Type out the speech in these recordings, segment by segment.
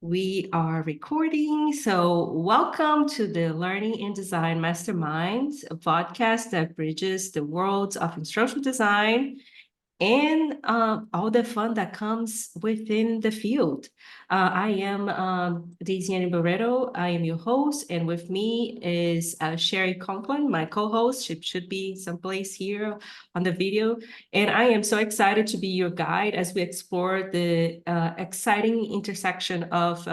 We are recording. So, welcome to the Learning and Design Masterminds, a podcast that bridges the worlds of instructional design and all the fun that comes within the field. I am Daisy Barreto. I am your host, and with me is Sherry Conklin, my co-host. She should be someplace here on the video. And I am so excited to be your guide as we explore the exciting intersection of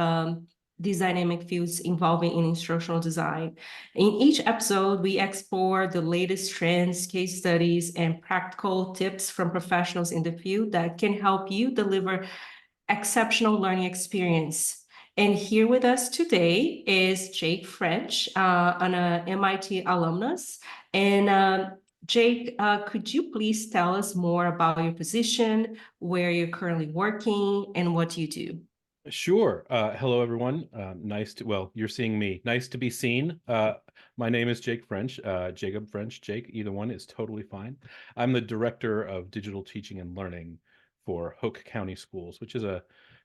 these dynamic fields involving in instructional design. In each episode, we explore the latest trends, case studies, and practical tips from professionals in the field that can help you deliver exceptional learning experience. And here with us today is Jake French, an MIT alumnus. And Jake, could you please tell us more about your position, where you're currently working, and what you do? Sure. Hello, everyone. Well, you're seeing me. Nice to be seen. My name is Jake French, Jacob French, Jake, either one is totally fine. I'm the Director of Digital Teaching and Learning for Hoke County Schools, which is a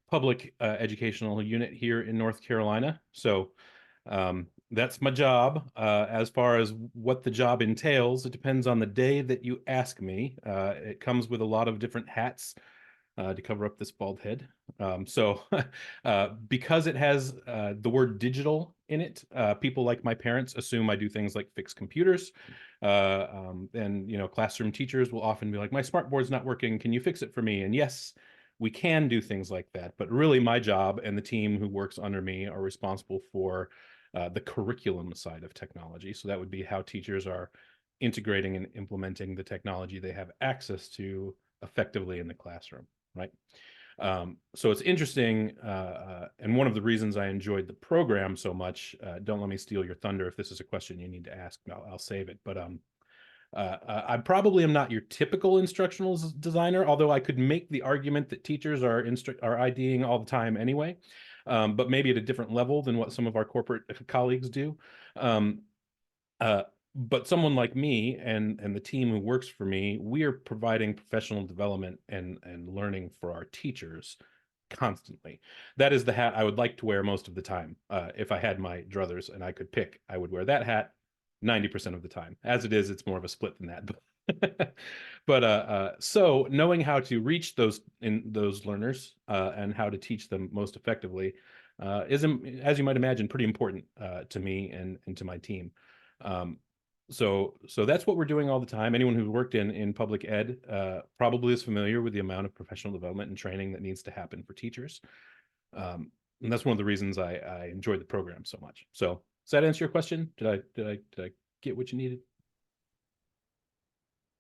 public educational unit here in North Carolina. So that's my job. As far as what the job entails, it depends on the day that you ask me. It comes with a lot of different hats to cover up this bald head. Because it has the word digital in it, people like my parents assume I do things like fix computers. And, classroom teachers will often be like, my smart board's not working. Can you fix it for me? And yes, we can do things like that. But really, my job and the team who works under me are responsible for the curriculum side of technology. So that would be how teachers are integrating and implementing the technology they have access to effectively in the classroom. Right. So it's interesting. And one of the reasons I enjoyed the program so much, don't let me steal your thunder. If this is a question you need to ask, I'll save it. But I probably am not your typical instructional designer, although I could make the argument that teachers are IDing all the time anyway, but maybe at a different level than what some of our corporate colleagues do. But someone like me and the team who works for me, we are providing professional development and learning for our teachers constantly. That is the hat I would like to wear most of the time. If I had my druthers and I could pick, I would wear that hat 90% of the time. As it is, it's more of a split than that. So knowing how to reach those learners and how to teach them most effectively is, as you might imagine, pretty important to me and to my team. So that's what we're doing all the time. Anyone who's worked in public ed probably is familiar with the amount of professional development and training that needs to happen for teachers. And that's one of the reasons I enjoyed the program so much. So does that answer your question? Did I get what you needed?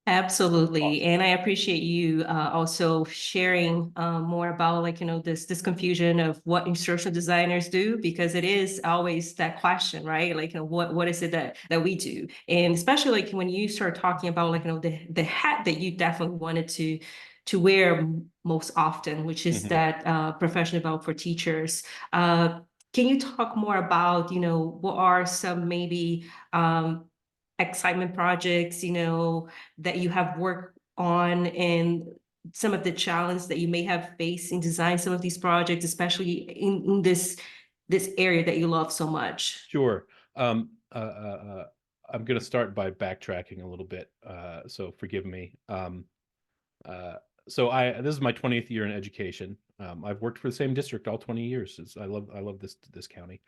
Absolutely. Awesome. And I appreciate you also sharing more about this confusion of what instructional designers do, because it is always that question, right? Like, what is it that we do? And especially like when you start talking about the hat that you definitely wanted to wear most often, which is that professional development for teachers. Can you talk more about, what are some maybe excitement projects, that you have worked on, and some of the challenges that you may have faced in designing some of these projects, especially in this area that you love so much? Sure. I'm going to start by backtracking a little bit, so forgive me. This is my 20th year in education. I've worked for the same district all 20 years. I love this county.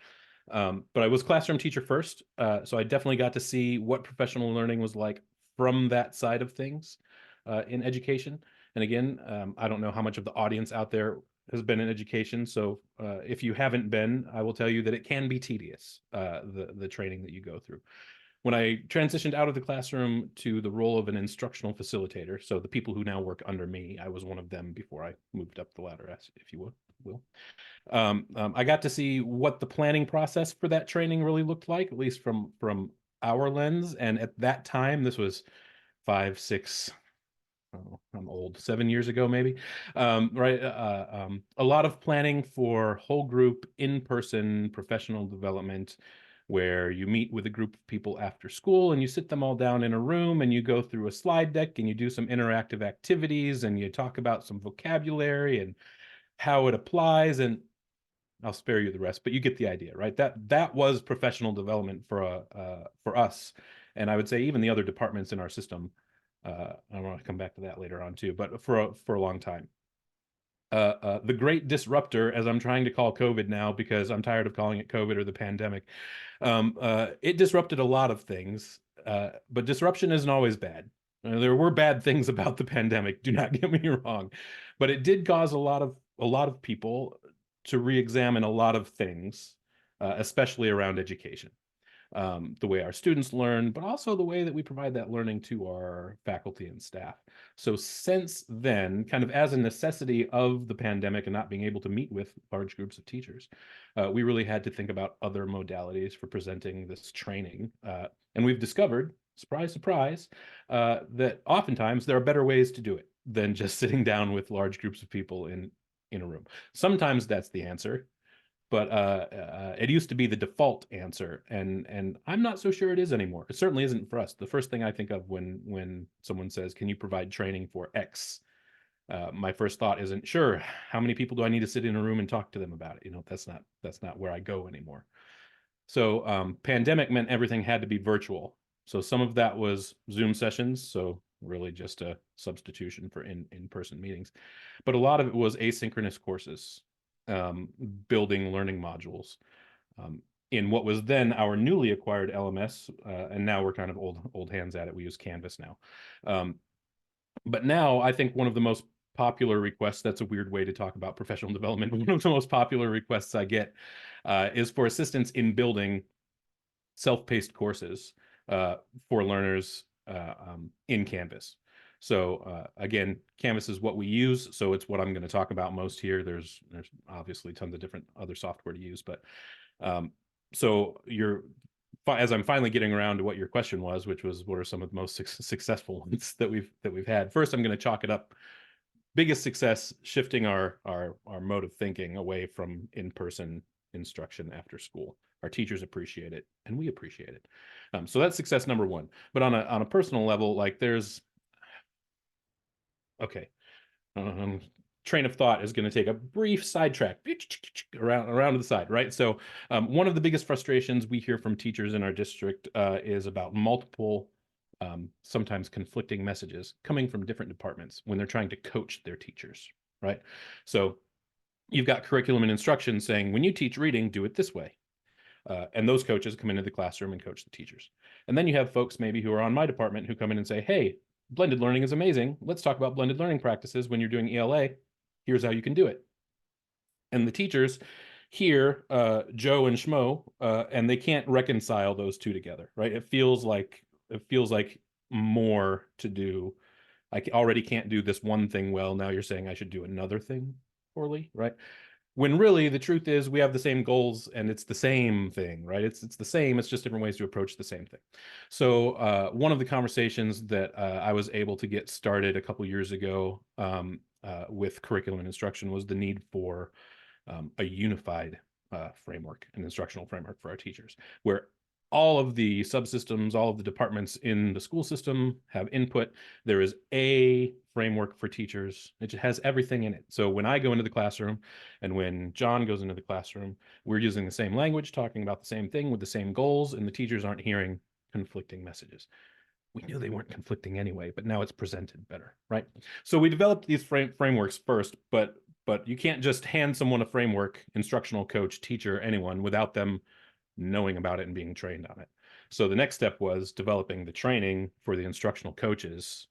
But I was classroom teacher first, so I definitely got to see what professional learning was like from that side of things in education. And again, I don't know how much of the audience out there has been in education. So if you haven't been, I will tell you that it can be tedious, the training that you go through. When I transitioned out of the classroom to the role of an instructional facilitator, so the people who now work under me, I was one of them before I moved up the ladder, if you will. I got to see what the planning process for that training really looked like, at least from our lens. And at that time, this was 5, 6, oh, I'm old, 7 years ago, maybe. Right. A lot of planning for whole group in-person professional development, where you meet with a group of people after school and you sit them all down in a room and you go through a slide deck and you do some interactive activities and you talk about some vocabulary and how it applies. And I'll spare you the rest, but you get the idea, right? That was professional development for us, and I would say even the other departments in our system. I want to come back to that later on too, but for a long time. The great disruptor, as I'm trying to call COVID now because I'm tired of calling it COVID or the pandemic, it disrupted a lot of things, but disruption isn't always bad. There were bad things about the pandemic, do not get me wrong, but it did cause a lot of people to re-examine a lot of things, especially around education, the way our students learn, but also the way that we provide that learning to our faculty and staff. So since then, kind of as a necessity of the pandemic and not being able to meet with large groups of teachers, we really had to think about other modalities for presenting this training. And we've discovered, surprise, surprise, that oftentimes there are better ways to do it than just sitting down with large groups of people in a room. Sometimes that's the answer, but it used to be the default answer, and I'm not so sure it is anymore. It certainly isn't for us. The first thing I think of when someone says, "Can you provide training for X?" My first thought isn't, "Sure, how many people do I need to sit in a room and talk to them about it?" That's not where I go anymore. So pandemic meant everything had to be virtual. So some of that was Zoom sessions, so really just a substitution for in-person meetings. But a lot of it was asynchronous courses, building learning modules in what was then our newly acquired LMS, and now we're kind of old hands at it. We use Canvas now. But now I think one of the most popular requests, that's a weird way to talk about professional development, but one of the most popular requests I get is for assistance in building self-paced courses for learners in Canvas. So again, Canvas is what we use, so it's what I'm going to talk about most here. There's obviously tons of different other software to use, but so as I'm finally getting around to what your question was, which was what are some of the most successful ones that we've had. First, I'm going to chalk it up. Biggest success, shifting our mode of thinking away from in-person instruction after school. Our teachers appreciate it, and we appreciate it. So that's success number one. But on a personal level, like okay, train of thought is going to take a brief sidetrack around to the side, right? So one of the biggest frustrations we hear from teachers in our district is about multiple, sometimes conflicting messages coming from different departments when they're trying to coach their teachers, right? So you've got curriculum and instruction saying, when you teach reading, do it this way. And those coaches come into the classroom and coach the teachers. And then you have folks maybe who are on my department who come in and say, hey, blended learning is amazing. Let's talk about blended learning practices when you're doing ELA. Here's how you can do it. And the teachers hear Joe and Schmo, and they can't reconcile those two together, right? It feels like more to do. I already can't do this one thing well. Now you're saying I should do another thing poorly, right? When really the truth is we have the same goals and it's the same thing, right? It's the same, it's just different ways to approach the same thing. So one of the conversations that I was able to get started a couple years ago with curriculum and instruction was the need for a unified framework, an instructional framework for our teachers, where all of the subsystems, all of the departments in the school system have input. There is a framework for teachers. It has everything in it. So when I go into the classroom and when John goes into the classroom, we're using the same language, talking about the same thing with the same goals, and the teachers aren't hearing conflicting messages. We knew they weren't conflicting anyway, but now it's presented better, right? So we developed these frameworks first, but you can't just hand someone a framework, instructional coach, teacher, anyone, without them knowing about it and being trained on it. So the next step was developing the training for the instructional coaches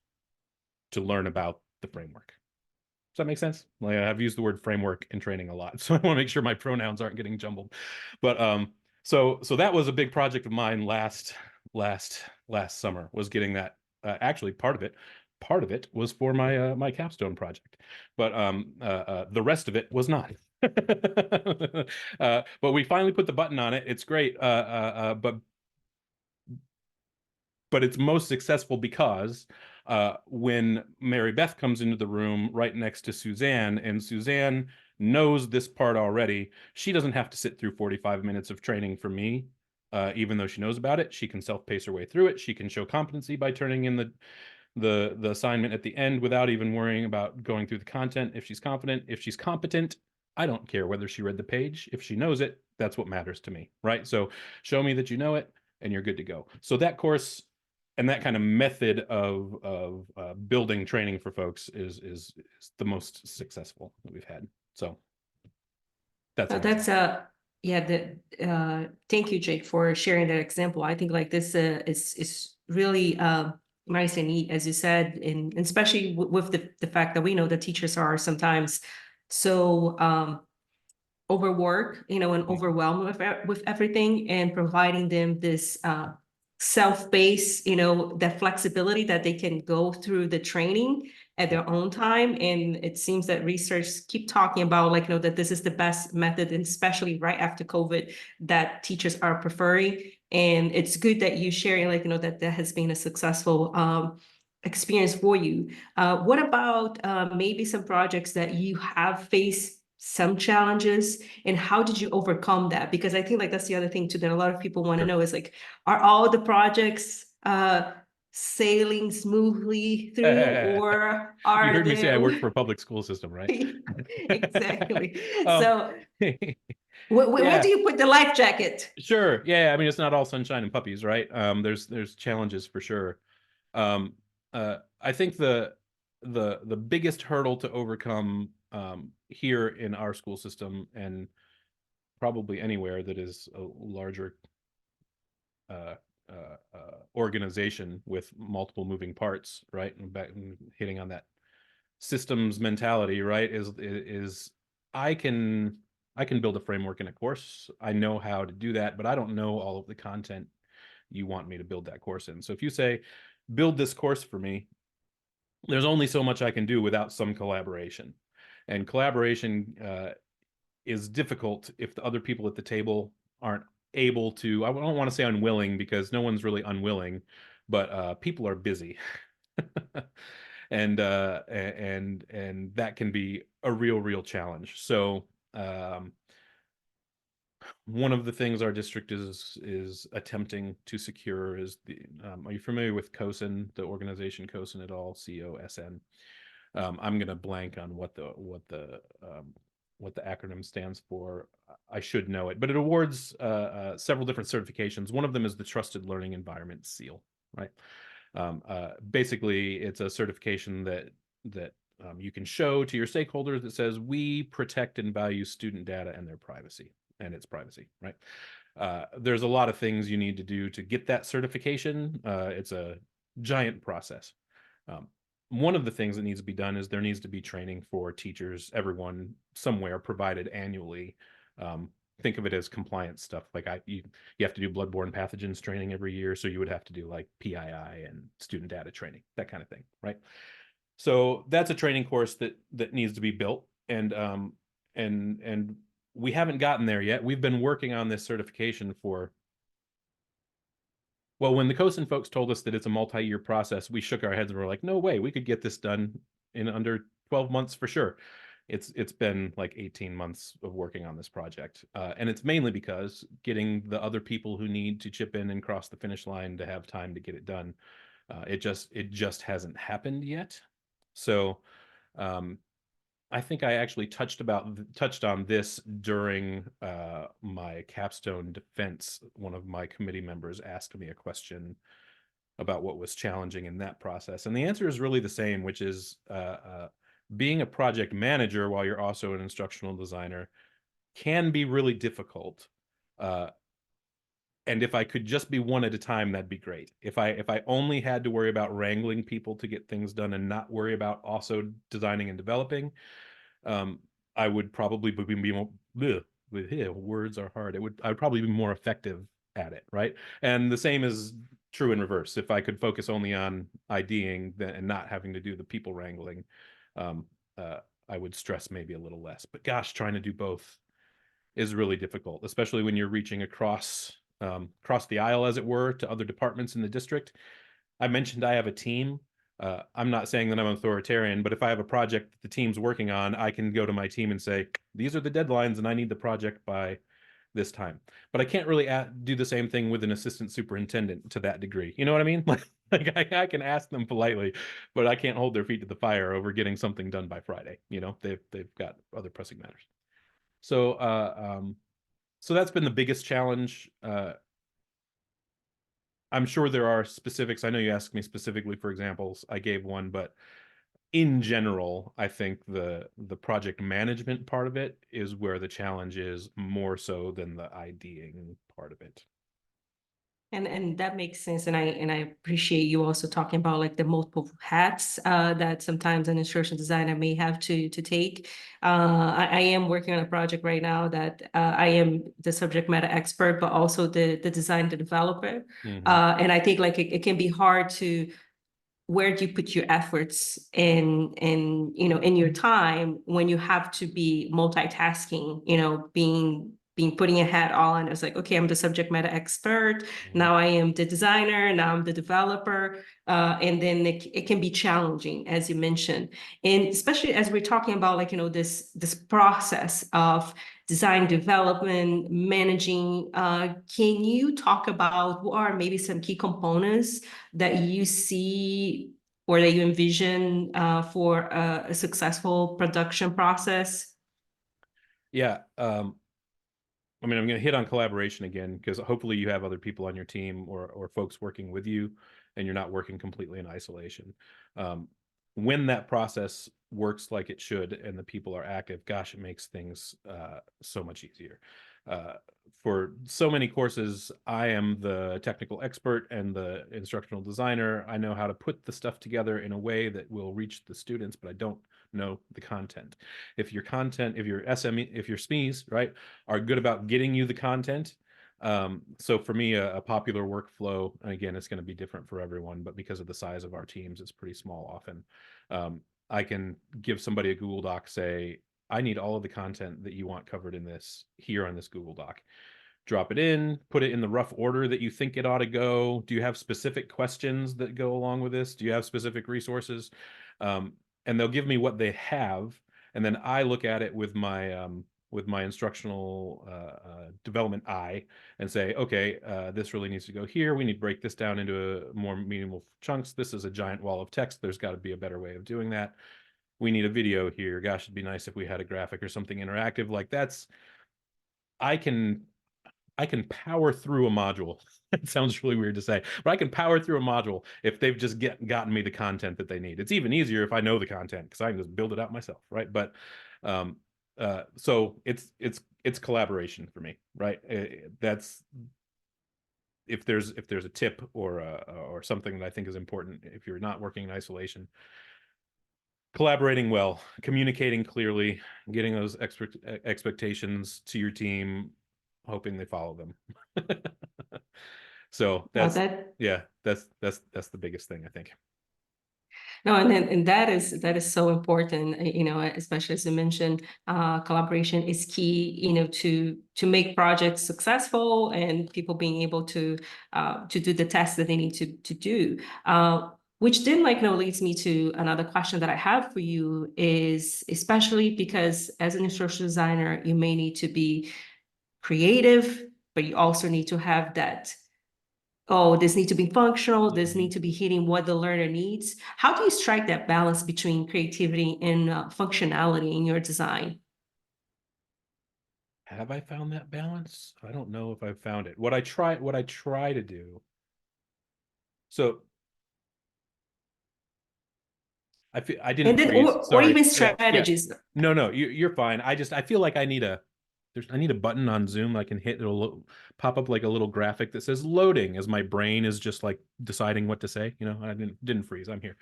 to learn about the framework. Does that make sense? Like, I've used the word framework in training a lot, so I want to make sure my pronouns aren't getting jumbled. But so that was a big project of mine last summer, was getting that. Actually, part of it was for my my capstone project, but the rest of it was not. But we finally put the button on it. It's great, but it's most successful because when Mary Beth comes into the room right next to Suzanne, and Suzanne knows this part already, she doesn't have to sit through 45 minutes of training from me. Even though she knows about it, she can self-pace her way through it. She can show competency by turning in the assignment at the end without even worrying about going through the content if she's confident. If she's competent, I don't care whether she read the page. If she knows it, that's what matters to me, right? So show me that you know it and you're good to go. So that course and that kind of method of building training for folks is the most successful that we've had. So that's So an example. yeah, thank you, Jake, for sharing that example. I think like this is really nice and neat, as you said, and especially with the fact that we know that teachers are sometimes so overwork, and overwhelmed with everything, and providing them this self-paced, that flexibility that they can go through the training at their own time. And it seems that research keep talking about like, that this is the best method, and especially right after COVID, that teachers are preferring. And it's good that you sharing like, that has been a successful experience for you. What about maybe some projects that you have faced some challenges, and how did you overcome that? Because I think like that's the other thing too that a lot of people want to Sure. know is like, are all the projects sailing smoothly through, or You are heard me say I there worked for a public school system, right? exactly. um, So where yeah, do you put the life jacket? sure. Yeah, I mean it's not all sunshine and puppies, right? There's challenges for sure. Um, I think the biggest hurdle to overcome here in our school system, and probably anywhere that is a larger uh, organization with multiple moving parts, right? And back and hitting on that systems mentality, right? Is I can I can build a framework in a course. I know how to do that, but I don't know all of the content you want me to build that course in. So if you say, build this course for me, there's only so much I can do without some collaboration. And collaboration is difficult if the other people at the table aren't able to. I don't want to say unwilling because no one's really unwilling, but people are busy. And that can be a real challenge. So one of the things our district is attempting to secure is the are you familiar with COSN, the organization COSN at all? COSN. I'm gonna blank on what the acronym stands for. I should know it, but it awards several different certifications. One of them is the Trusted Learning Environment seal, right? Basically, it's a certification that you can show to your stakeholders that says we protect and value student data and their privacy and its privacy, right? There's a lot of things you need to do to get that certification. It's a giant process. Um, one of the things that needs to be done is there needs to be training for teachers, everyone somewhere provided annually. Think of it as compliance stuff. Like you have to do bloodborne pathogens training every year. So you would have to do like PII and student data training, that kind of thing, right? So that's a training course that needs to be built. And we haven't gotten there yet. We've been working on this certification for, well, when the COSN folks told us that it's a multi-year process, we shook our heads and we're like, no way, we could get this done in under 12 months for sure. It's been like 18 months of working on this project. And it's mainly because getting the other people who need to chip in and cross the finish line to have time to get it done, it just hasn't happened yet. So I think I actually touched on this during my capstone defense. One of my committee members asked me a question about what was challenging in that process, and the answer is really the same, which is being a project manager while you're also an instructional designer can be really difficult. And if I could just be one at a time, that'd be great. If I only had to worry about wrangling people to get things done and not worry about also designing and developing, I would probably be more words are hard. I would probably be more effective at it, right? And the same is true in reverse. If I could focus only on IDing and not having to do the people wrangling, um, I would stress maybe a little less. But gosh, trying to do both is really difficult, especially when you're reaching across the aisle, as it were, to other departments in the district. I mentioned I have a team. I'm not saying that I'm authoritarian, but if I have a project that the team's working on, I can go to my team and say, these are the deadlines and I need the project by this time. But I can't really do the same thing with an assistant superintendent to that degree. You know what I mean? Like I can ask them politely, but I can't hold their feet to the fire over getting something done by Friday. They've got other pressing matters. So so that's been the biggest challenge. I'm sure there are specifics. I know you asked me specifically for examples. I gave one, but in general, I think the project management part of it is where the challenge is more so than the IDing part of it. And that makes sense. And I appreciate you also talking about like the multiple hats that sometimes an instruction designer may have to take. I am working on a project right now that I am the subject matter expert, but also the design, the developer. Mhm. And I think like it can be hard to where do you put your efforts in your time when you have to be multitasking, being putting a hat on. It's like, okay, I'm the subject matter expert, Mhm. now I am the designer, now I'm the developer, and then it can be challenging, as you mentioned. And especially as we're talking about like this process of design development, managing, can you talk about what are maybe some key components that you see or that you envision for a successful production process? Yeah. I mean, I'm going to hit on collaboration again because hopefully you have other people on your team or folks working with you, and you're not working completely in isolation. Um, when that process works like it should and the people are active, gosh, it makes things so much easier. Uh, for so many courses, I am the technical expert and the instructional designer. I know how to put the stuff together in a way that will reach the students, but I don't know the content. If your content, if your SME, if your SMEs, right, are good about getting you the content. So for me, a popular workflow, and again, it's going to be different for everyone, but because of the size of our teams, it's pretty small often. I can give somebody a Google Doc, say, I need all of the content that you want covered in this here on this Google Doc. Drop it in, put it in the rough order that you think it ought to go. Do you have specific questions that go along with this? Do you have specific resources? And they'll give me what they have, and then I look at it with my instructional development eye and say, okay, this really needs to go here. We need to break this down into more meaningful chunks. This is a giant wall of text. There's got to be a better way of doing that. We need a video here. Gosh, it'd be nice if we had a graphic or something interactive. Like that's, I can I can power through a module. It sounds really weird to say, but I can power through a module if they've just gotten me the content that they need. It's even easier if I know the content because I can just build it out myself, right? But um, so it's collaboration for me, right? That's if there's a tip or something that I think is important if you're not working in isolation, collaborating well, communicating clearly, getting those expectations to your team, hoping they follow them. So Now that's, that yeah, that's the biggest thing I think. No, and that is so important, especially as you mentioned, collaboration is key, to make projects successful and people being able to do the tasks that they need to do. Which then leads me to another question that I have for you is especially because as an instructional designer, you may need to be creative, but you also need to have that, oh, this needs to be functional, this Mhm. needs to be hitting what the learner needs. How do you strike that balance between creativity and functionality in your design? Have I found that balance? I don't know if I've found it. What I try to do. So I didn't And then, freeze. or Sorry. even Yeah, yeah. strategies. No, no, you're fine. I feel like I need a button on Zoom I can hit. It'll pop up like a little graphic that says loading as my brain is just like deciding what to say. I didn't freeze. I'm here.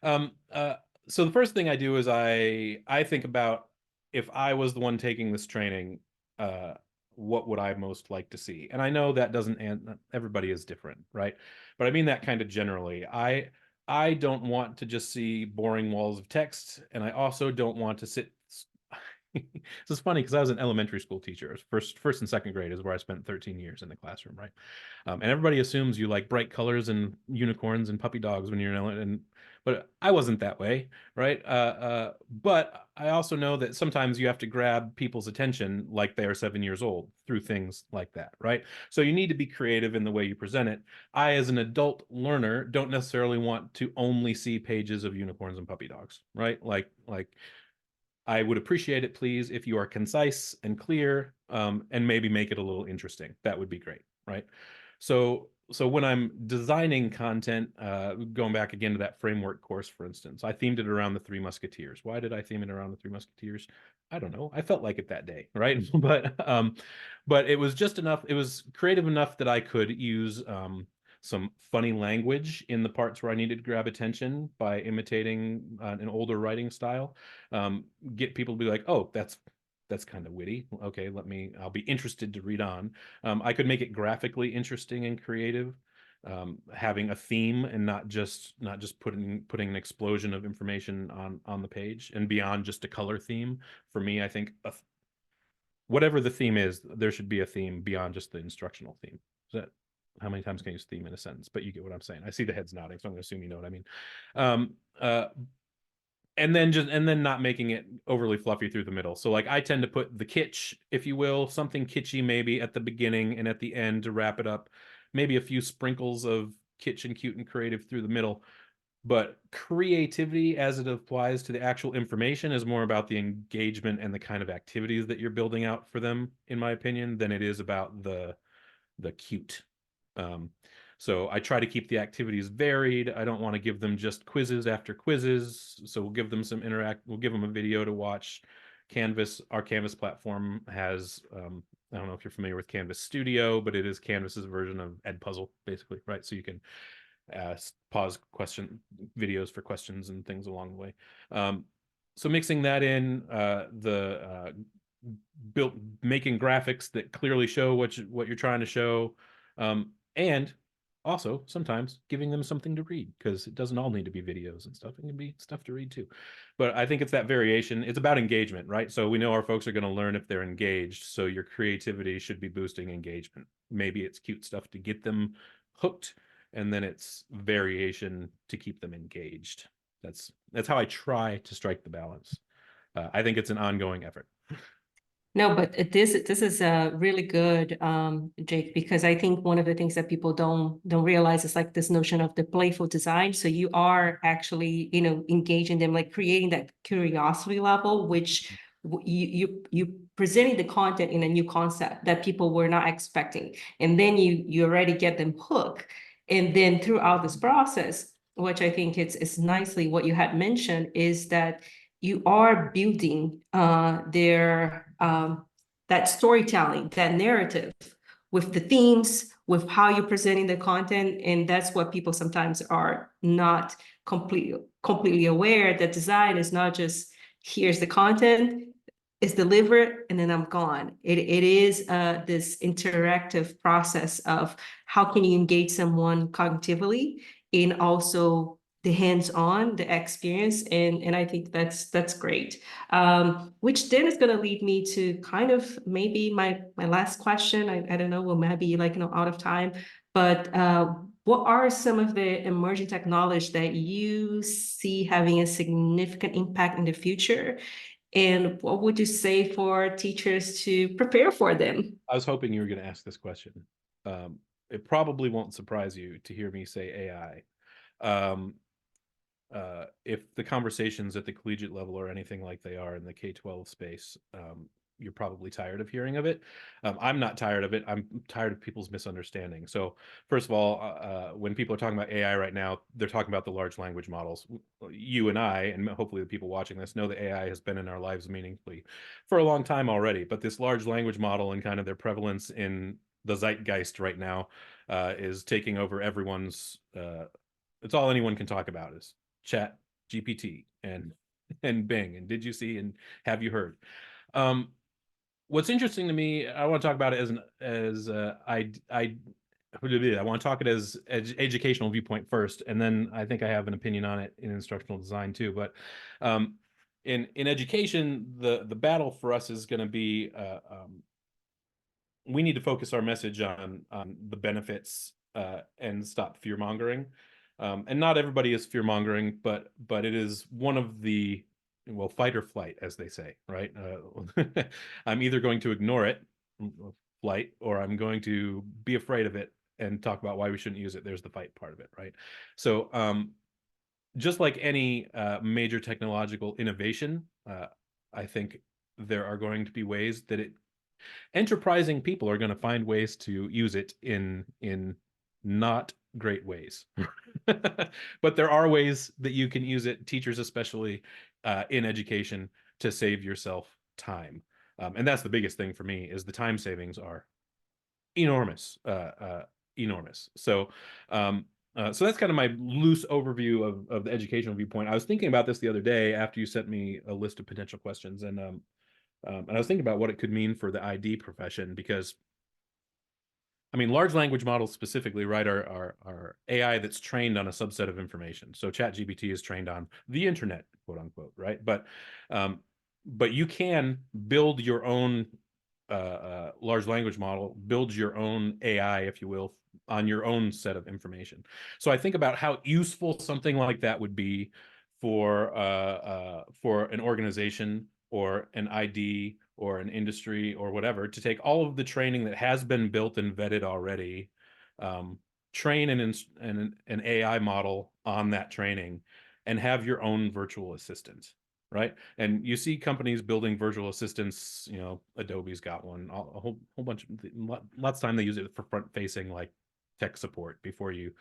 Um, uh, so the first thing I do is I think about if I was the one taking this training, uh, what would I most like to see? And I know that doesn't, and everybody is different, right? But I mean that kind of generally. I don't want to just see boring walls of text, and I also don't want to sit. This is funny because I was an elementary school teacher. First and second grade is where I spent 13 years in the classroom, right? And everybody assumes you like bright colors and unicorns and puppy dogs when you're but I wasn't that way, right? But I also know that sometimes you have to grab people's attention like they are 7 years old through things like that, right? So you need to be creative in the way you present it. I, as an adult learner, don't necessarily want to only see pages of unicorns and puppy dogs, right? Like I would appreciate it, please, if you are concise and clear, and maybe make it a little interesting. That would be great, right? So when I'm designing content, going back again to that framework course, for instance, I themed it around the Three Musketeers. Why did I theme it around the Three Musketeers? I don't know. I felt like it that day, right? But it was just enough. It was creative enough that I could use some funny language in the parts where I needed to grab attention by imitating an older writing style. Get people to be like, "Oh, that's kind of witty. Okay, I'll be interested to read on." I could make it graphically interesting and creative, having a theme and not just putting an explosion of information on the page and beyond just a color theme. For me, I think whatever the theme is, there should be a theme beyond just the instructional theme. Is that how many times can you use theme in a sentence? But you get what I'm saying. I see the heads nodding, so I'm going to assume you know what I mean. Um, uh, and then not making it overly fluffy through the middle. So like I tend to put the kitsch, if you will, something kitschy maybe at the beginning and at the end to wrap it up. Maybe a few sprinkles of kitsch and cute and creative through the middle. But creativity as it applies to the actual information is more about the engagement and the kind of activities that you're building out for them, in my opinion, than it is about the cute. Um, so I try to keep the activities varied. I don't want to give them just quizzes after quizzes. So we'll give them we'll give them a video to watch. Our Canvas platform has, I don't know if you're familiar with Canvas Studio, but it is Canvas's version of Edpuzzle, basically, right? So you can pause videos for questions and things along the way. So mixing that in, making graphics that clearly show what you're trying to show, and also sometimes giving them something to read, because it doesn't all need to be videos and stuff. It can be stuff to read too. But I think it's that variation. It's about engagement, right? So we know our folks are going to learn if they're engaged. So your creativity should be boosting engagement. Maybe it's cute stuff to get them hooked, and then it's variation to keep them engaged. That's how I try to strike the balance. I think it's an ongoing effort. No, but this is really good, Jake, because I think one of the things that people don't realize is like this notion of the playful design. So you are actually, engaging them, like creating that curiosity level, which you presenting the content in a new concept that people were not expecting, and then you already get them hooked, and then throughout this process, which I think it's nicely what you had mentioned is that you are building their that storytelling, that narrative with the themes, with how you're presenting the content. And that's what people sometimes are not completely aware, that design is not just here's the content, it's delivered, and then I'm gone. It is this interactive process of how can you engage someone cognitively and also the hands-on, the experience, and I think that's great. Which then is going to lead me to kind of maybe my last question. I don't know, we might be like out of time, but what are some of the emerging technologies that you see having a significant impact in the future? And what would you say for teachers to prepare for them? I was hoping you were going to ask this question. It probably won't surprise you to hear me say AI. Um, if the conversations at the collegiate level are anything like they are in the K-12 space, you're probably tired of hearing of it. I'm not tired of it. I'm tired of people's misunderstanding. So first of all, when people are talking about AI right now, they're talking about the large language models. You and I, and hopefully the people watching this, know that AI has been in our lives meaningfully for a long time already. But this large language model and kind of their prevalence in the zeitgeist right now is taking over everyone's. It's all anyone can talk about is Chat GPT and Bing and did you see and have you heard. What's interesting to me, I want to talk about it I want to talk it as educational viewpoint first, and then I think I have an opinion on it in instructional design too. But in education, the battle for us is going to be we need to focus our message on the benefits and stop fear mongering. And not everybody is fear mongering, but it is one of the, well, fight or flight, as they say, right? I'm either going to ignore it, flight, or I'm going to be afraid of it and talk about why we shouldn't use it. There's the fight part of it, right? So just like any major technological innovation, I think there are going to be ways that enterprising people are going to find ways to use it in not great ways. But there are ways that you can use it, teachers especially, in education, to save yourself time. And that's the biggest thing for me, is the time savings are enormous, enormous. So that's kind of my loose overview of the educational viewpoint. I was thinking about this the other day after you sent me a list of potential questions, and I was thinking about what it could mean for the ID profession, because I mean, large language models specifically, right, are AI that's trained on a subset of information. So ChatGPT is trained on the internet, quote unquote, right? But you can build your own large language model, build your own AI, if you will, on your own set of information. So I think about how useful something like that would be for an organization or an ID or an industry or whatever, to take all of the training that has been built and vetted already, train an AI model on that training, and have your own virtual assistant, right? And you see companies building virtual assistants. You know, Adobe's got one. A whole bunch of lots of time they use it for front facing, like tech support. Before you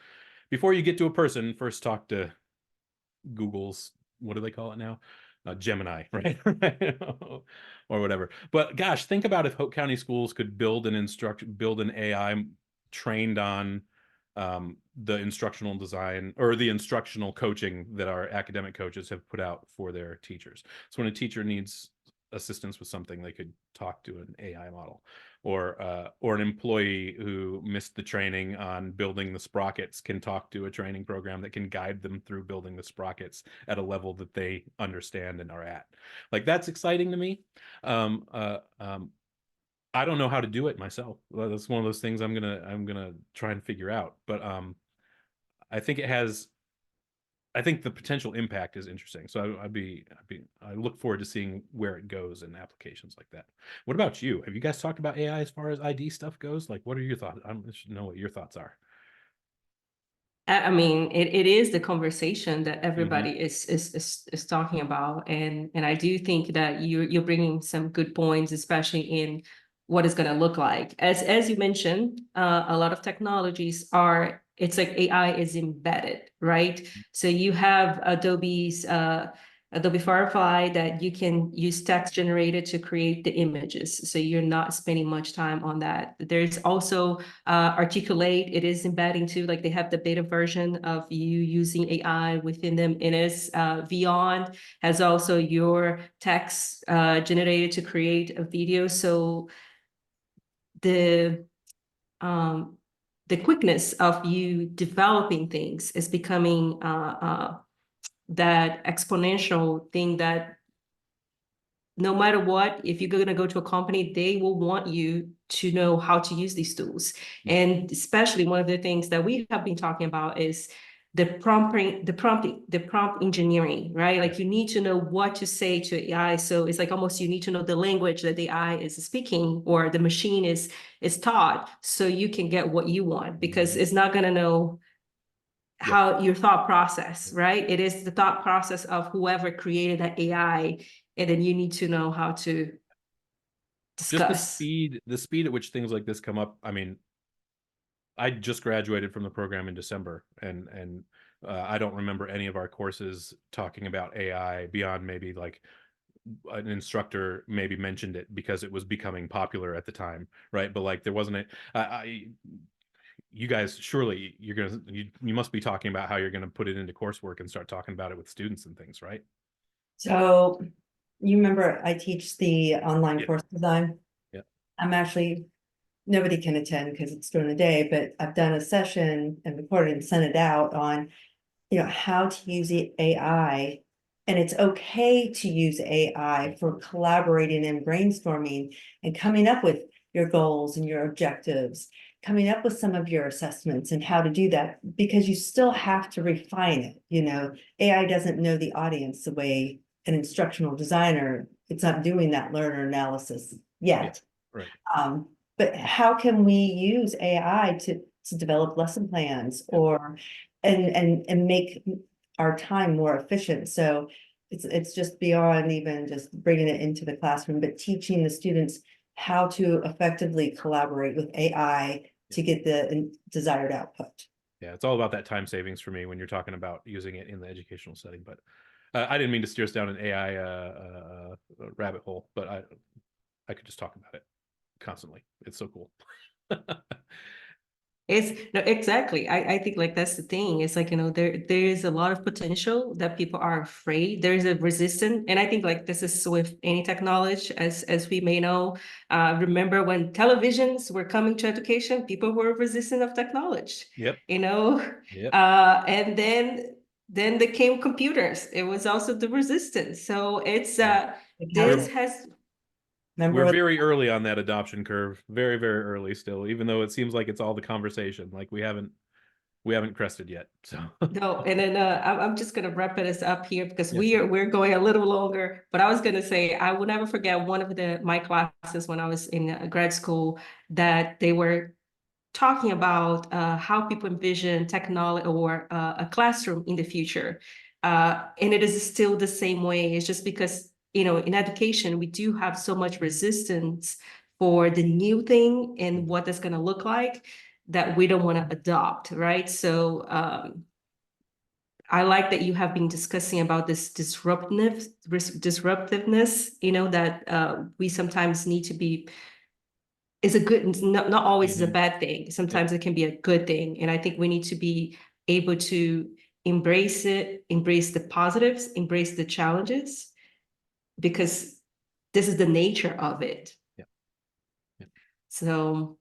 get to a person, first talk to Google's, what do they call it now? Gemini, right? Or whatever. But gosh, think about if Hope County schools could build an AI trained on the instructional design or the instructional coaching that our academic coaches have put out for their teachers. So when a teacher needs assistance with something, they could talk to an AI model, or an employee who missed the training on building the sprockets can talk to a training program that can guide them through building the sprockets at a level that they understand and are at. Like, that's exciting to me. I don't know how to do it myself. That's one of those things I'm gonna try and figure out. But I think it has I think the potential impact is interesting. So I look forward to seeing where it goes in applications like that. What about you? Have you guys talked about AI as far as ID stuff goes? Like, what are your thoughts? I'm interested to know what your thoughts are. I mean, it is the conversation that Mhm. everybody is talking about, and I do think that you're bringing some good points, especially in what it's going to look like. As you mentioned, a lot of technologies are, it's like AI is embedded, right? So you have Adobe Firefly that you can use text generated to create the images, so you're not spending much time on that. There's also Articulate, it is embedding too, like they have the beta version of you using AI within them. It is Beyond has also your text generated to create a video. So the um, the quickness of you developing things is becoming that exponential thing that no matter what, if you're going to go to a company, they will want you to know how to use these tools. Yeah. And especially one of the things that we have been talking about is the prompt engineering, right? Yeah. Like you need to know what to say to AI. So it's like almost you need to know the language that the AI is speaking or the machine is taught, so you can get what you want, because Mhm. it's not going to know Yep. how your thought process, right? It is the thought process of whoever created that AI, and then you need to know how to Just discuss. the speed at which things like this come up. I mean, I just graduated from the program in December, and I don't remember any of our courses talking about AI beyond maybe like an instructor maybe mentioned it because it was becoming popular at the time, right? But like there wasn't a you guys, surely you must be talking about how you're gonna put it into coursework and start talking about it with students and things, right? So you remember I teach the online Yeah. course design. Yeah. I'm actually, nobody can attend because it's during the day, but I've done a session and recorded and sent it out on, how to use the AI. And it's okay to use AI for collaborating and brainstorming and coming up with your goals and your objectives, coming up with some of your assessments and how to do that, because you still have to refine it. AI doesn't know the audience the way an instructional designer, it's not doing that learner analysis Yeah. yet. Right. But how can we use AI to develop lesson plans, Yeah. or and make our time more efficient? So It's just beyond even just bringing it into the classroom, but teaching the students how to effectively collaborate with AI to get the desired output. Yeah, it's all about that time savings for me when you're talking about using it in the educational setting. But I didn't mean to steer us down an AI rabbit hole, but I could just talk about it constantly. It's so cool. It's no, exactly. I think like that's the thing. It's like, there is a lot of potential that people are afraid. There's a resistance. And I think like this is with any technology, as we may know. Remember when televisions were coming to education, people were resistant of technology. Yep. You know? Yep. And then there came computers. It was also the resistance. So it's this has Remember We're very early on that adoption curve. Very, very early still, even though it seems like it's all the conversation. Like we haven't crested yet. So no, and then I'm just gonna wrap this up here because Yes, sir. we're going a little longer. But I was gonna say I will never forget one of my classes when I was in grad school that they were talking about how people envision technology or a classroom in the future, and it is still the same way. It's just because in education we do have so much resistance for the new thing and what that's gonna look like that we don't want to adopt, right? So I like that you have been discussing about this disruptiveness, that we sometimes need to be, is a good, not always is a bad thing. Sometimes it can be a good thing. And I think we need to be able to embrace it, embrace the positives, embrace the challenges, because this is the nature of it. Yeah. Yeah. So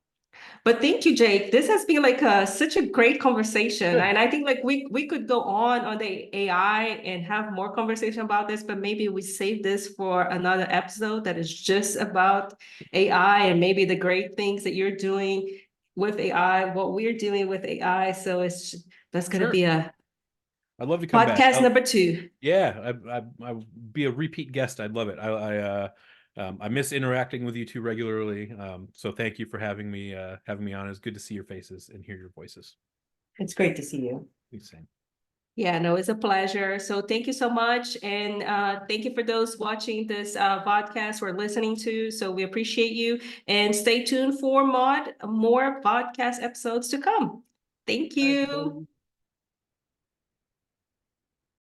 but thank you, Jake. This has been like such a great conversation. Good. And I think like we could go on the AI and have more conversation about this, but maybe we save this for another episode that is just about AI and maybe the great things that you're doing with AI, what we're doing with AI. So that's going to be a I'd love to come back. podcast number 2. Yeah, I be a repeat guest. I'd love it. I miss interacting with you two regularly. So thank you for having me on. It's good to see your faces and hear your voices. It's great to see you. Same. Yeah, no, it's a pleasure. So thank you so much. And thank you for those watching this podcast or listening to. So we appreciate you. And stay tuned for more podcast episodes to come. Thank you.